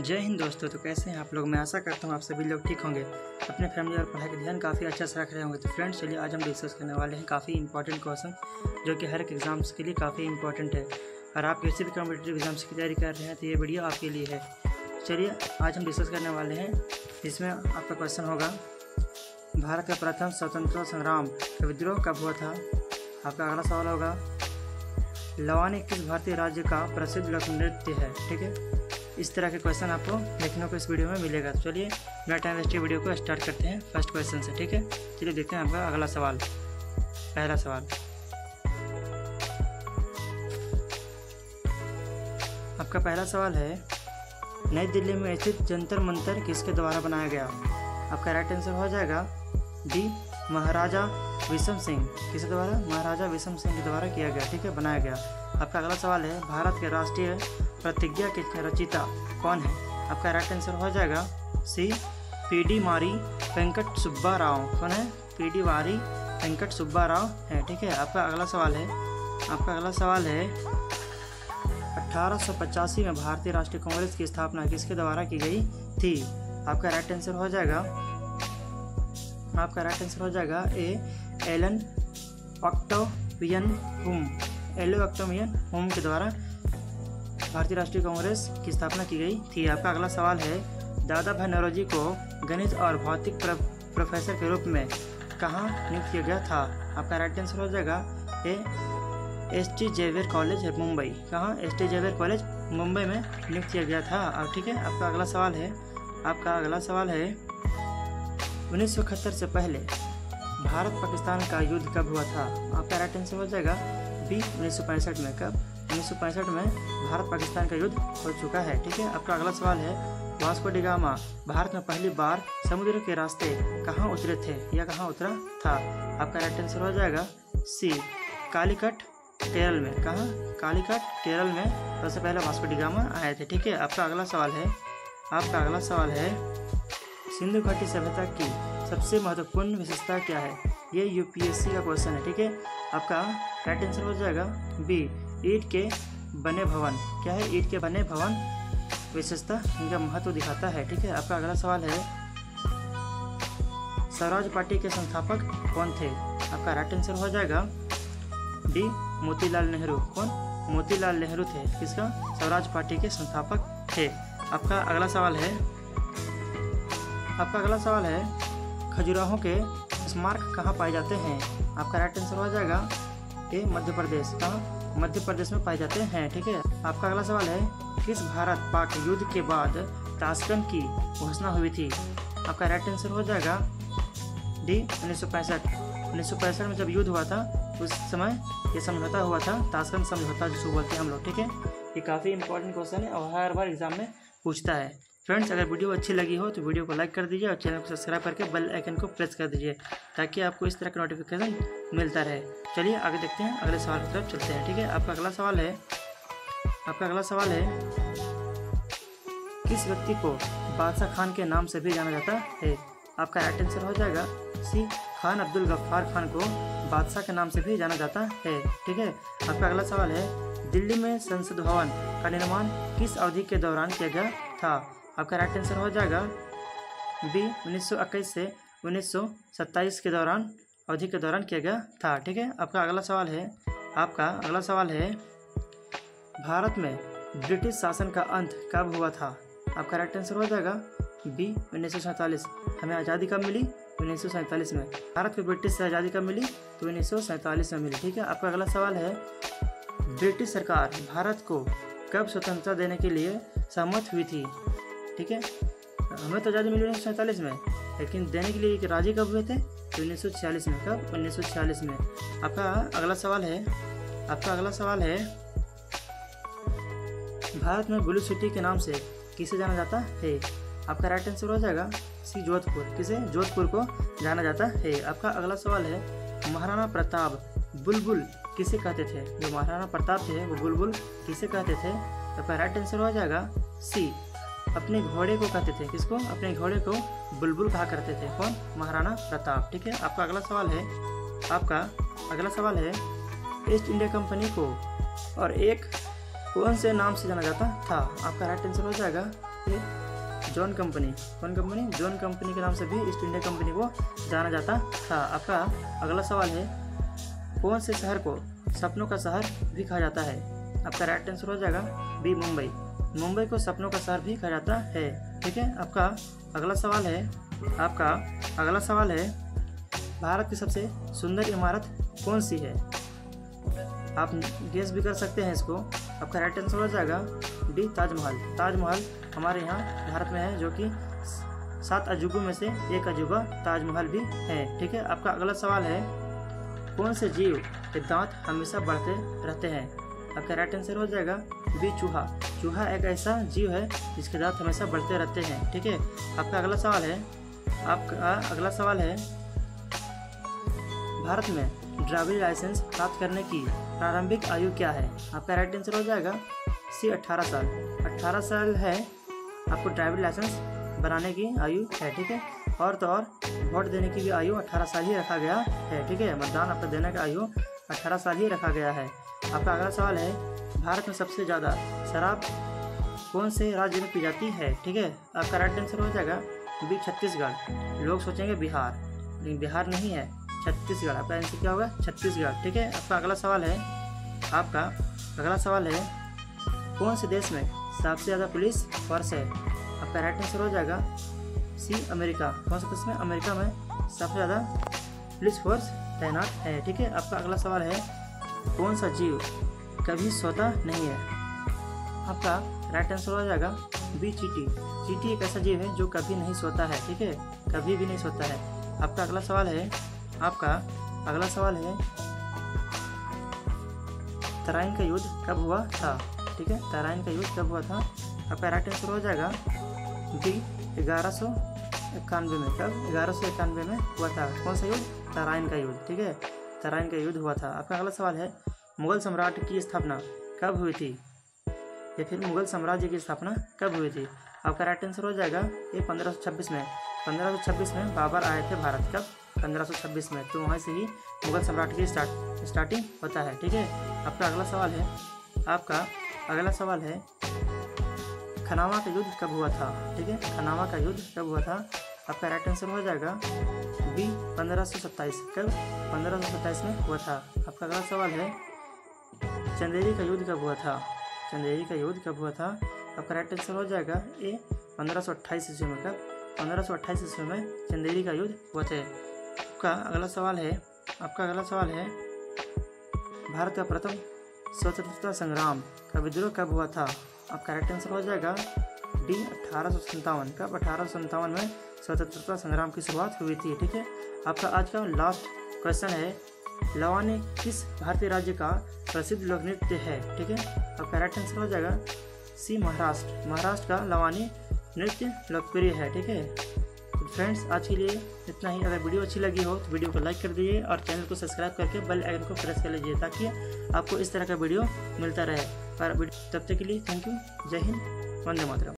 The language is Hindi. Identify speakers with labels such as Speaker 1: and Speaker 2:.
Speaker 1: जय हिंद दोस्तों। तो कैसे हैं आप लोग। मैं आशा करता हूँ आप सभी लोग ठीक होंगे, अपने फैमिली और पढ़ाई का ध्यान काफ़ी अच्छा से रख रहे होंगे। तो फ्रेंड्स चलिए आज हम डिस्कस करने वाले हैं काफ़ी इंपॉर्टेंट क्वेश्चन जो कि हर एक एग्जाम्स के लिए काफ़ी इंपॉर्टेंट है। और आप किसी भी कॉम्पिटिटिव एग्जाम्स की तैयारी कर रहे हैं तो ये वीडियो आपके लिए है। चलिए आज हम डिस्कस करने वाले हैं, जिसमें आपका क्वेश्चन होगा भारत का प्रथम स्वतंत्रता संग्राम का विद्रोह कब हुआ था। आपका अगला सवाल होगा लवानी किस भारतीय राज्य का प्रसिद्ध लोक नृत्य है। ठीक है, इस तरह के क्वेश्चन आपको देखने को इस वीडियो में मिलेगा। तो चलिए बिना टाइम वेस्ट वीडियो को स्टार्ट करते हैं फर्स्ट क्वेश्चन से। ठीक है, चलिए देखते हैं आपका अगला सवाल। पहला सवाल, आपका पहला सवाल है नई दिल्ली में स्थित जंतर मंतर किसके द्वारा बनाया गया। आपका राइट आंसर हो जाएगा डी महाराजा विशम सिंह। किसके द्वारा? महाराजा विशम सिंह के द्वारा किया गया। ठीक है, बनाया गया। आपका अगला सवाल है भारत के राष्ट्रीय प्रतिज्ञा के रचयिता कौन है। आपका राइट आंसर हो जाएगा सी पी.डी. मारी वेंकट सुब्बा राव। कौन है? पी.डी. मारी वेंकट सुब्बा राव है। ठीक है, आपका अगला सवाल है 1885 में भारतीय राष्ट्रीय कांग्रेस की स्थापना किसके द्वारा की गई थी। आपका राइट आंसर हो जाएगा ए एलन ऑक्टेवियन हुम के द्वारा भारतीय राष्ट्रीय कांग्रेस की स्थापना की गई थी। आपका अगला सवाल है दादा भाई नौरोजी को गणित और भौतिक प्रोफेसर के रूप में कहाँ नियुक्त किया गया था। आपका राइट आंसर हो जाएगा A ST. Xavier college Mumbai. कहाँ? एस.टी. जेवियर कॉलेज मुंबई में नियुक्त किया गया था। अब ठीक है, आपका अगला सवाल है 1971 से पहले भारत पाकिस्तान का युद्ध कब हुआ था। आपका राइट आंसर हो जाएगा बी 1965 में। कब? 1965 में भारत पाकिस्तान का युद्ध हो चुका है। ठीक है, आपका अगला सवाल है वास्को डी गामा भारत में पहली बार समुद्र के रास्ते कहाँ उतरे थे या कहाँ उतरा था। आपका राइट आंसर हो जाएगा सी कालीकट केरल में। कहाँ? कालीकट केरल में सबसे पहले वास्को डी गामा आए थे। ठीक है, आपका अगला सवाल है सिंधु घाटी सभ्यता की सबसे महत्वपूर्ण विशेषता क्या है। ये यूपीएससी का क्वेश्चन है। ठीक है, आपका राइट आंसर हो जाएगा बी ईंट के बने भवन। क्या है? ईंट के बने भवन विशेषता इनका महत्व दिखाता है। ठीक है, आपका अगला सवाल है स्वराज पार्टी के संस्थापक कौन थे। आपका राइट आंसर हो जाएगा डी मोतीलाल नेहरू। कौन? मोतीलाल नेहरू थे किसका? स्वराज पार्टी के संस्थापक थे। आपका अगला सवाल है खजुराहो के स्मारक कहाँ पाए जाते हैं। आपका राइट आंसर हो जाएगा ए मध्य प्रदेश। कहाँ? मध्य प्रदेश में पाए जाते हैं। ठीक है, आपका अगला सवाल है किस भारत पाक युद्ध के बाद ताशकंद की घोषणा हुई थी। आपका राइट आंसर हो जाएगा डी 1965 में जब युद्ध हुआ था उस समय ये समझौता हुआ था, ताशकंद समझौता जिसको बोलते हैं हम लोग। ठीक है, ये काफ़ी इंपॉर्टेंट क्वेश्चन है और हर बार एग्जाम में पूछता है। फ्रेंड्स अगर वीडियो अच्छी लगी हो तो वीडियो को लाइक कर दीजिए और चैनल को सब्सक्राइब करके बेल आइकन को प्रेस कर दीजिए ताकि आपको इस तरह का नोटिफिकेशन मिलता रहे। चलिए आगे देखते हैं, अगले सवाल की तरफ चलते हैं। ठीक है, आपका अगला सवाल है किस व्यक्ति को बादशाह खान के नाम से भी जाना जाता है। आपका राइट आंसर हो जाएगा सी खान अब्दुल गफ्फार खान को बादशाह के नाम से भी जाना जाता है। ठीक है, आपका अगला सवाल है दिल्ली में संसद भवन का निर्माण किस अवधि के दौरान किया गया था। आपका राइट आंसर हो जाएगा बी 1921 से 1927 के दौरान अवधि के दौरान किया गया था। ठीक है, आपका अगला सवाल है भारत में ब्रिटिश शासन का अंत कब हुआ था। आपका राइट आंसर हो जाएगा बी 1947। हमें आज़ादी कब मिली? 1947 में। भारत को ब्रिटिश से आज़ादी कब मिली? तो 1947 में मिली। ठीक है, आपका अगला सवाल है ब्रिटिश सरकार भारत को कब स्वतंत्रता देने के लिए सहमत हुई थी। ठीक है, हमें तो आज़ादी मिली 1947 में, लेकिन देने के लिए राजी कब हुए थे? तो 1946 में। कब? 1946 में। आपका अगला सवाल है भारत में ब्लू सिटी के नाम से किसे जाना जाता है। आपका राइट आंसर हो जाएगा सी जोधपुर। किसे? जोधपुर को जाना जाता है। आपका अगला सवाल है महाराणा प्रताप बुलबुल किसे कहते थे। जो महाराणा प्रताप थे वो बुलबुल किसे कहते थे। आपका राइट आंसर हो जाएगा सी अपने घोड़े को कहते थे। किसको? अपने घोड़े को बुलबुल कहा करते थे। कौन? महाराणा प्रताप। ठीक है, आपका अगला सवाल है ईस्ट इंडिया कंपनी को और एक कौन से नाम से जाना जाता था। आपका राइट आंसर हो जाएगा ये जॉन कंपनी, कौन कंपनी? जॉन कंपनी के नाम से भी ईस्ट इंडिया कंपनी को जाना जाता था। आपका अगला सवाल है, कौन से शहर को सपनों का शहर भी कहा जाता है? आपका राइट आंसर हो जाएगा बी, मुंबई। मुंबई को सपनों का शहर भी कहा जाता है। ठीक है, आपका अगला सवाल है, भारत की सबसे सुंदर इमारत कौन सी है? आप गेस भी कर सकते हैं इसको। आपका राइट आंसर हो जाएगा डी, ताजमहल। ताजमहल हमारे यहाँ भारत में है, जो कि 7 अजूबों में से एक अजूबा ताजमहल भी है। ठीक है, आपका अगला सवाल है, कौन से जीव के दांत हमेशा बढ़ते रहते हैं? आपका राइट आंसर हो जाएगा बी, चूहा। चूहा एक ऐसा जीव है जिसके दांत हमेशा बढ़ते रहते हैं। ठीक है, आपका अगला सवाल है, भारत में ड्राइविंग लाइसेंस प्राप्त करने की प्रारंभिक आयु क्या है? आपका राइट आंसर हो जाएगा सी, 18 साल। 18 साल है आपको ड्राइविंग लाइसेंस बनाने की आयु है। ठीक है, और तो और वोट देने की भी आयु 18 साल ही रखा गया है। ठीक है, मतदान आपका देने का आयु 18 साल ही रखा गया है। आपका अगला सवाल है, भारत में सबसे ज़्यादा शराब कौन से राज्य में पी जाती है? ठीक है, आपका राइट आंसर हो जाएगा बी, छत्तीसगढ़। लोग सोचेंगे बिहार, लेकिन बिहार नहीं है, छत्तीसगढ़। आपका आंसर क्या होगा? छत्तीसगढ़। ठीक है, आपका अगला सवाल है, कौन से देश में सबसे ज़्यादा पुलिस फोर्स है? आपका राइट आंसर हो जाएगा सी, अमेरिका। कौन से देश में? अमेरिका में सबसे ज़्यादा पुलिस फोर्स तैनात है। ठीक है, आपका अगला सवाल है, कौन सा जीव कभी सोता नहीं है? आपका राइट आंसर हो जाएगा बी, चींटी। चींटी एक ऐसा जीव है जो कभी नहीं सोता है। ठीक है, कभी भी नहीं सोता है। आपका अगला सवाल है, तराइन का युद्ध कब हुआ था? ठीक है, तराइन का युद्ध कब हुआ था? आपका राइट आंसर हो जाएगा बी, 1191 में। कब? 1191 में हुआ था। कौन सा युद्ध? तराइन का युद्ध। ठीक है, तराइन का युद्ध हुआ था। आपका अगला सवाल है, मुगल सम्राट की स्थापना कब हुई थी? या फिर मुगल साम्राज्य की स्थापना कब हुई थी? आपका राइट आंसर हो जाएगा ये 1526 में। 1526 में बाबर आए थे भारत। कब? 1526 में। तो वहाँ से ही मुगल सम्राट की स्टार्टिंग होता है। ठीक है, आपका अगला सवाल है, खनावा का युद्ध कब हुआ था? ठीक है, खनावा का युद्ध कब हुआ था? आपका राइट आंसर हो जाएगा बी, 1527। कब? 1527 में हुआ था। आपका अगला सवाल है, चंदेरी का युद्ध कब हुआ था? चंदेरी का युद्ध कब हुआ था? आपका राइट आंसर हो जाएगा ए, 1528 ईस्वी में। कब? 1528 ईस्वी में चंदेरी का युद्ध हुआ था। आपका अगला सवाल है, भारत का प्रथम स्वतंत्रता संग्राम का विद्रोह कब हुआ था? आपका राइट आंसर हो जाएगा डी, 1857। कब? 1857 में स्वतंत्रता संग्राम की शुरुआत हुई थी। ठीक है, आपका आज का लास्ट क्वेश्चन है, लवानी किस भारतीय राज्य का प्रसिद्ध लोक नृत्य है? ठीक है, आपका राइट आंसर हो जाएगा सी, महाराष्ट्र। महाराष्ट्र का लवानी नृत्य लोकप्रिय है। ठीक है, तो फ्रेंड्स आज के लिए इतना ही। अगर वीडियो अच्छी लगी हो तो वीडियो को लाइक कर दीजिए और चैनल को सब्सक्राइब करके बेल आइकन को प्रेस कर लीजिए, ताकि आपको इस तरह का वीडियो मिलता रहे। और तब तक के लिए थैंक यू। जय हिंद, वंदे मातरम।